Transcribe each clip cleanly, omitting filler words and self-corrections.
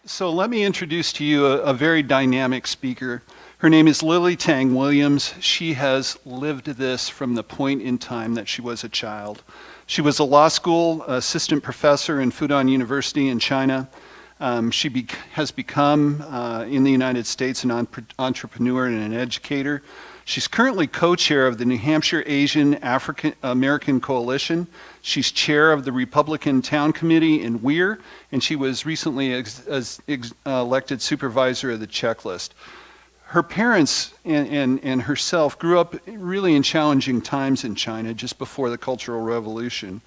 So let me introduce to you a very dynamic speaker. Her name is Lily Tang-Williams. She has lived this from the point in time that she was a child. She was a law school assistant professor in Fudan University in China. She has become, in the United States, an entrepreneur and an educator. She's currently co-chair of the New Hampshire Asian African American Coalition. She's chair of the Republican Town Committee in Weir, and she was recently elected supervisor of the checklist. Her parents and herself grew up really in challenging times in China just before the Cultural Revolution.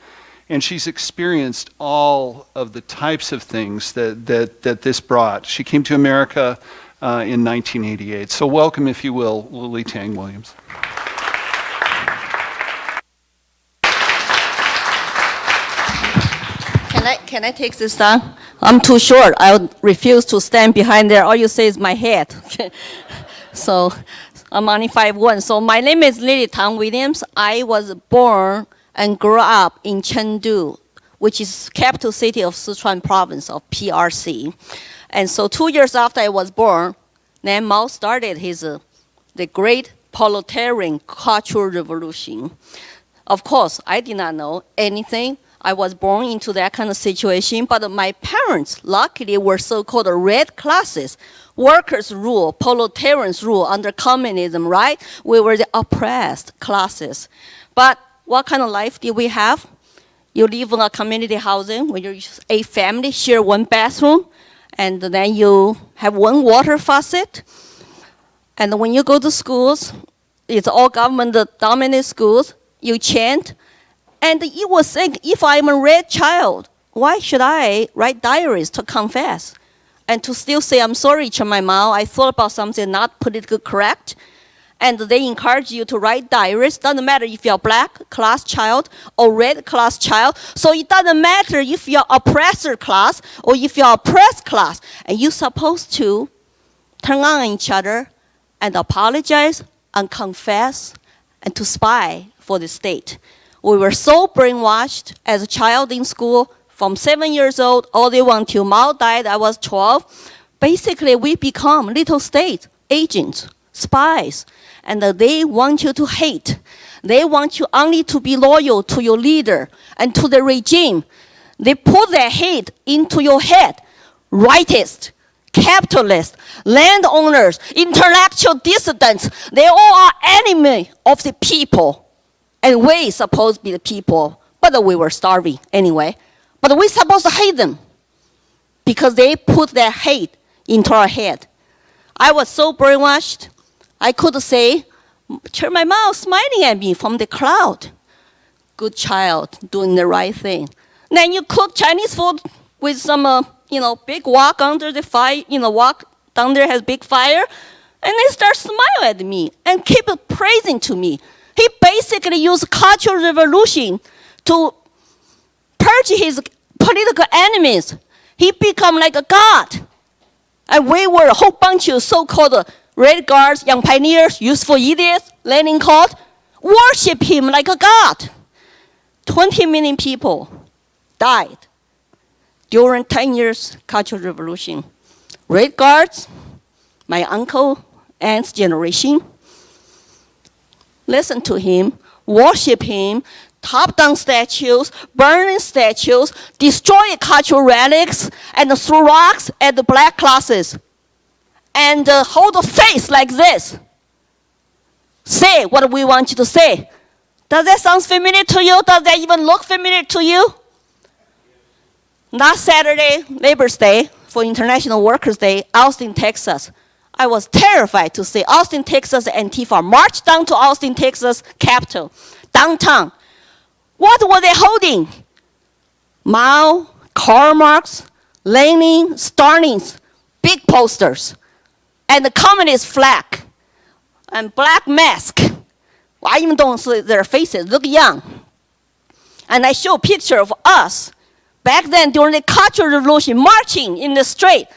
And she's experienced all of the types of things that this brought. She came to America in 1988. So welcome, if you will, Lily Tang-Williams. Can I take this down? I'm too short. I refuse to stand behind there. All you say is my head. So I'm only 5'1". So my name is Lily Tang-Williams. I was born and grew up in Chengdu, which is capital city of Sichuan province of PRC. And so 2 years after I was born, then Mao started the great proletarian cultural revolution. Of course, I did not know anything. I was born into that kind of situation, but my parents, luckily, were so-called red classes. Workers rule, proletarians rule under communism, right? We were the oppressed classes. But what kind of life did we have? You live in a community housing where you're a family, share one bathroom, and then you have one water faucet. And when you go to schools, it's all government-dominated schools, you chant. And you would think, if I'm a red child, why should I write diaries to confess? And to still say, I'm sorry to my mom, I thought about something not politically correct. And they encourage you to write diaries. Doesn't matter if you're a black class child or red class child. So it doesn't matter if you're oppressor class or if you're oppressed class. And you're supposed to turn on each other and apologize and confess and to spy for the state. We were so brainwashed as a child in school, from 7 years old all the way until Mao died, I was 12. Basically, we become little state agents, spies, and they want you to hate. They want you only to be loyal to your leader and to the regime. They put their hate into your head. Rightist, capitalist, landowners, intellectual dissidents, they all are enemy of the people. And we supposed to be the people, but we were starving anyway. But we're supposed to hate them because they put their hate into our head. I was so brainwashed, I could say, turn my mouth smiling at me from the crowd. Good child, doing the right thing. Then you cook Chinese food with some, big wok under the fire, wok down there has big fire, and they start smiling at me and keep praising to me. He basically used cultural revolution to purge his political enemies. He became like a god. And we were a whole bunch of so-called red guards, young pioneers, useful idiots, Lenin called, worship him like a god. 20 million people died during 10 years cultural revolution. Red guards, my uncle, aunt's generation, listen to him, worship him, top down statues, burning statues, destroy cultural relics, and throw rocks at the black classes. And hold a face like this. Say what we want you to say. Does that sound familiar to you? Does that even look familiar to you? Last Saturday, Labor's Day, for International Workers' Day, Austin, Texas. I was terrified to see Austin, Texas, Antifa march down to Austin, Texas, Capitol, downtown. What were they holding? Mao, Karl Marx, Lenin, Stalin's big posters, and the communist flag, and black mask. I even don't see their faces, look young. And I show a picture of us back then during the Cultural Revolution, marching in the street.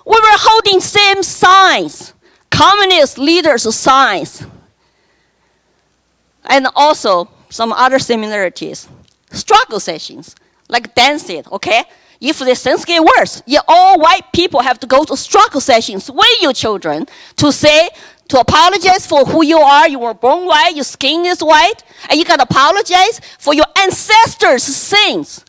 We were holding same signs, communist leaders' signs. And also some other similarities. Struggle sessions, like Dan said, okay? If the things get worse, all white people have to go to struggle sessions with your children to say, to apologize for who you are. You were born white, your skin is white, and you got to apologize for your ancestors' sins.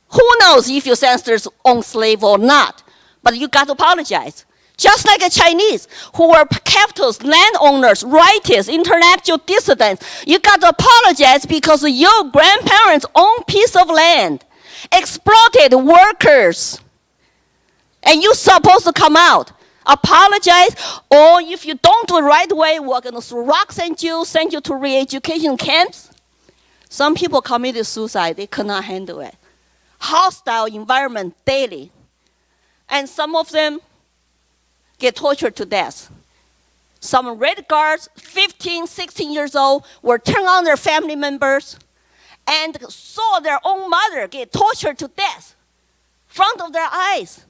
Who knows if your ancestors owned slaves or not, but you got to apologize. Just like the Chinese, who were capitalists, landowners, writers, intellectual dissidents, you got to apologize because your grandparents owned piece of land, exploited workers, and you're supposed to come out, apologize, or if you don't do it right away, we're going to throw rocks at you, send you to re-education camps. Some people committed suicide, they could not handle it. Hostile environment daily. And some of them get tortured to death. Some Red Guards, 15, 16 years old, were turned on their family members and saw their own mother get tortured to death in front of their eyes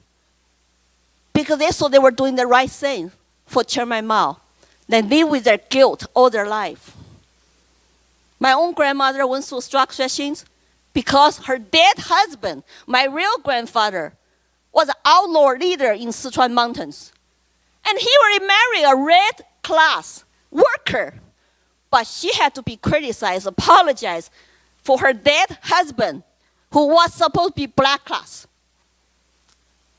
because they thought they were doing the right thing for Chairman Mao. They live with their guilt all their life. My own grandmother went through struggle sessions because her dead husband, my real grandfather, was an outlaw leader in Sichuan mountains. And he already married a red class worker. But she had to be criticized, apologized for her dead husband, who was supposed to be black class.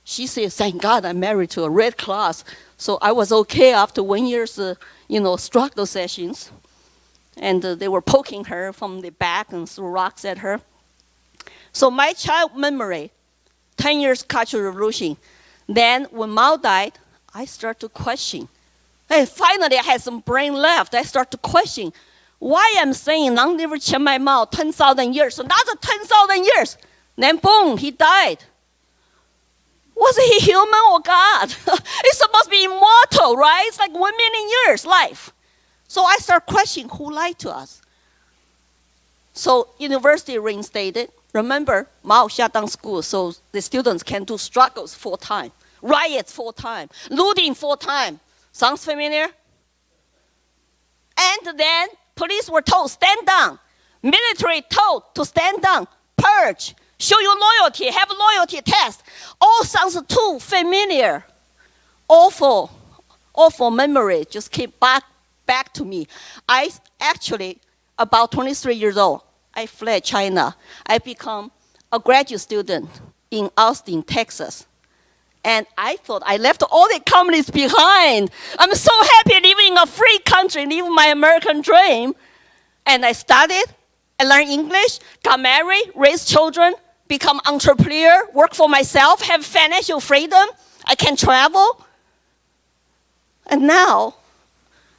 She said, thank God I'm married to a red class. So I was okay after 1 year's, struggle sessions. And they were poking her from the back and threw rocks at her. So my child memory, 10 years Cultural Revolution. Then when Mao died, I started to question. Hey, finally I had some brain left. I started to question why I'm saying long live Chairman Mao, 10,000 years, another 10,000 years. Then boom, he died. Was he human or God? It's supposed to be immortal, right? It's like 1 million years life. So I started questioning who lied to us. So university reinstated. Remember, Mao shut down schools so the students can do struggles full time, riots full time, looting full time. Sounds familiar? And then police were told, stand down. Military told to stand down, purge, show your loyalty, have a loyalty test. All sounds too familiar. Awful memory just came back to me. I actually, about 23 years old, I fled China. I became a graduate student in Austin, Texas. And I thought I left all the communists behind. I'm so happy living in a free country, living my American dream. And I studied, I learned English, got married, raised children, become entrepreneur, work for myself, have financial freedom. I can travel. And now,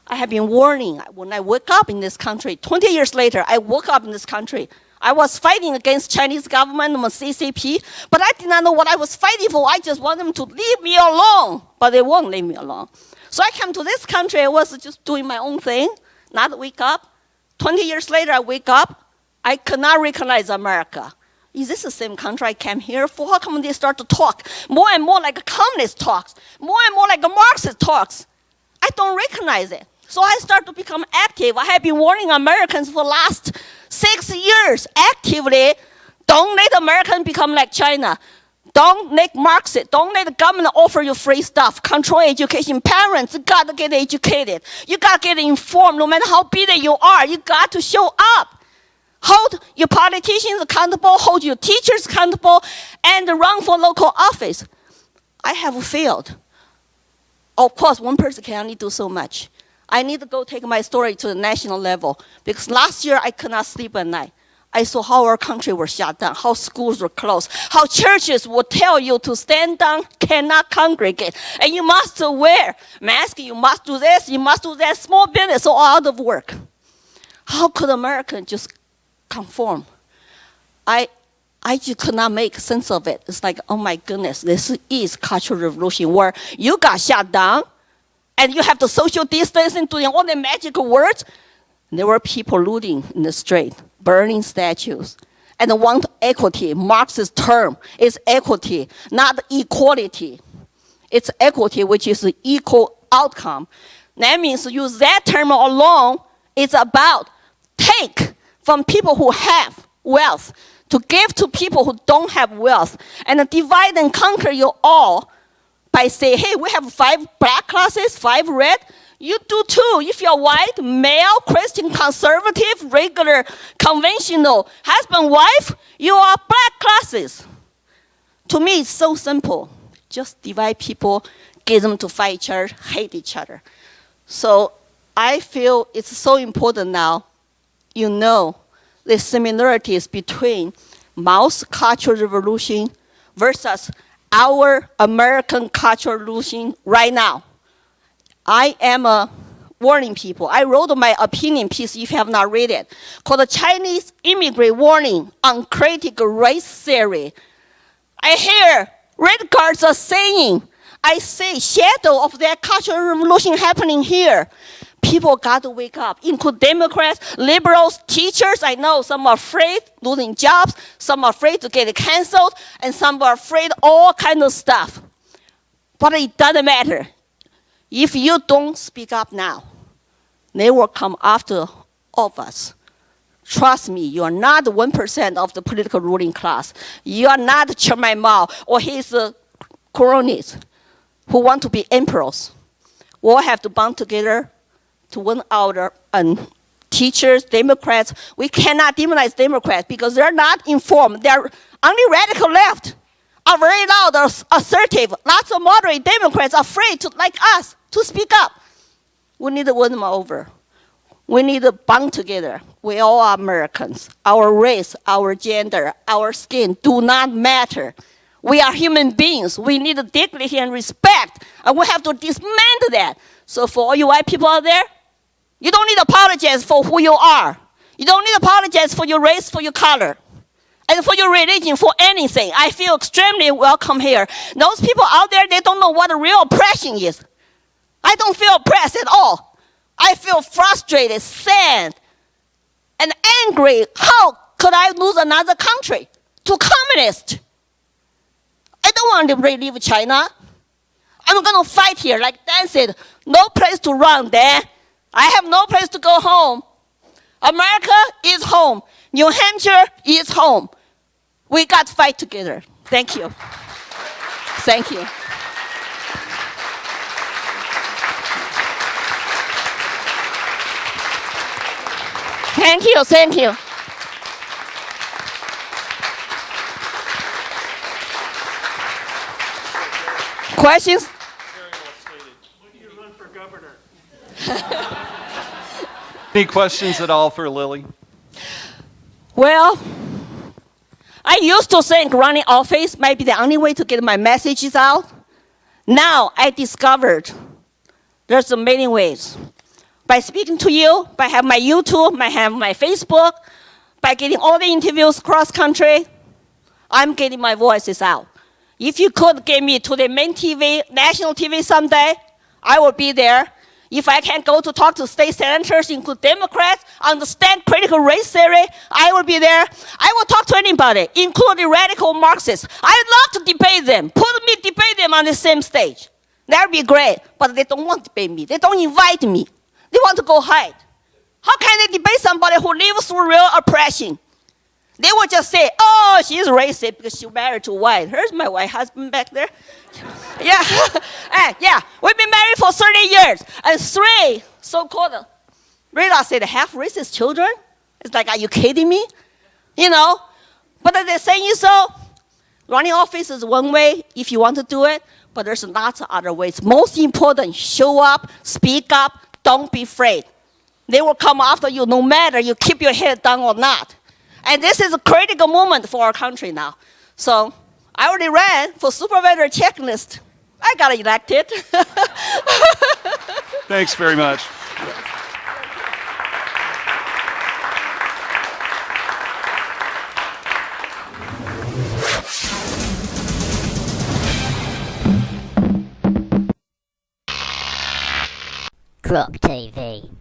I have been warning when I woke up in this country. 20 years later, I woke up in this country. I was fighting against Chinese government and CCP, but I did not know what I was fighting for. I just want them to leave me alone, but they won't leave me alone. So I came to this country. I was just doing my own thing, not wake up. 20 years later, I wake up. I cannot recognize America. Is this the same country I came here for? How come they start to talk more and more like a communist talks, more and more like a Marxist talks? I don't recognize it. So I start to become active. I have been warning Americans for the last 6 years actively, don't let Americans become like China. Don't let Marxist, don't let the government offer you free stuff, control education. Parents, you got to get educated. You got to get informed. No matter how busy you are, you got to show up. Hold your politicians accountable, hold your teachers accountable, and run for local office. I have failed. Of course, one person can only do so much. I need to go take my story to the national level because last year I could not sleep at night. I saw how our country was shut down, how schools were closed, how churches would tell you to stand down, cannot congregate, and you must wear mask, you must do this, you must do that, small business all out of work. How could Americans just conform? I just could not make sense of it. It's like, oh my goodness, this is Cultural Revolution where you got shut down, and you have to social distancing, doing all the magical words. There were people looting in the street, burning statues, and want equity. Marxist term is equity, not equality. It's equity, which is equal outcome. That means use that term alone. It's about take from people who have wealth to give to people who don't have wealth, and divide and conquer you all by saying, hey, we have 5 black classes, 5 red. You do too. If you're white, male, Christian, conservative, regular, conventional, husband, wife, you are black classes. To me, it's so simple. Just divide people, get them to fight each other, hate each other. So I feel it's so important now, you know, the similarities between Mao's Cultural Revolution versus our American Cultural Revolution right now. I am warning people. I wrote my opinion piece, if you have not read it, called The Chinese Immigrant Warning on Critical Race Theory. I hear red guards are saying, I see shadow of that cultural revolution happening here. People got to wake up, include Democrats, liberals, teachers. I know some are afraid losing jobs, some are afraid to get canceled, and some are afraid all kind of stuff. But it doesn't matter. If you don't speak up now, they will come after all of us. Trust me, you are not 1% of the political ruling class. You are not Chairman Mao or his cronies who want to be emperors. We all have to bond together to win our teachers, Democrats. We cannot demonize Democrats because they're not informed. They're only radical left are very loud or assertive. Lots of moderate Democrats are afraid to, like us, to speak up. We need to win them over. We need to bond together. We all are Americans. Our race, our gender, our skin do not matter. We are human beings. We need dignity and respect, and we have to dismantle that. So for all you white people out there, you don't need to apologize for who you are. You don't need to apologize for your race, for your color, and for your religion, for anything. I feel extremely welcome here. Those people out there, they don't know what real oppression is. I don't feel oppressed at all. I feel frustrated, sad, and angry. How could I lose another country to communists? I don't want to relive China. I'm going to fight here, like Dan said. No place to run there. I have no place to go home. America is home. New Hampshire is home. We got to fight together. Thank you. Thank you. Thank you, thank you. Questions? Very well stated. When do you run for governor? Any questions at all for Lily? Well, I used to think running office might be the only way to get my messages out. Now I discovered there's many ways. By speaking to you, by having my YouTube, by having my Facebook, by getting all the interviews cross country, I'm getting my voices out. If you could get me to the main TV, national TV someday, I will be there. If I can go to talk to state senators, include Democrats, understand critical race theory, I will be there. I will talk to anybody, including radical Marxists. I'd love to debate them. Debate them on the same stage. That would be great, but they don't want to debate me. They don't invite me. They want to go hide. How can they debate somebody who lives through real oppression? They will just say, oh, she's racist because she married to white. Here's my white husband back there. Yeah, yeah, we've been married for 30 years. And 3 so-called, Rita said, half racist children? It's like, are you kidding me? You know, but they're saying so. Running office is one way if you want to do it, but there's lots of other ways. Most important, show up, speak up, don't be afraid. They will come after you no matter you keep your head down or not. And this is a critical moment for our country now. So I already ran for supervisor checklist. I got elected. Thanks very much. Crop TV.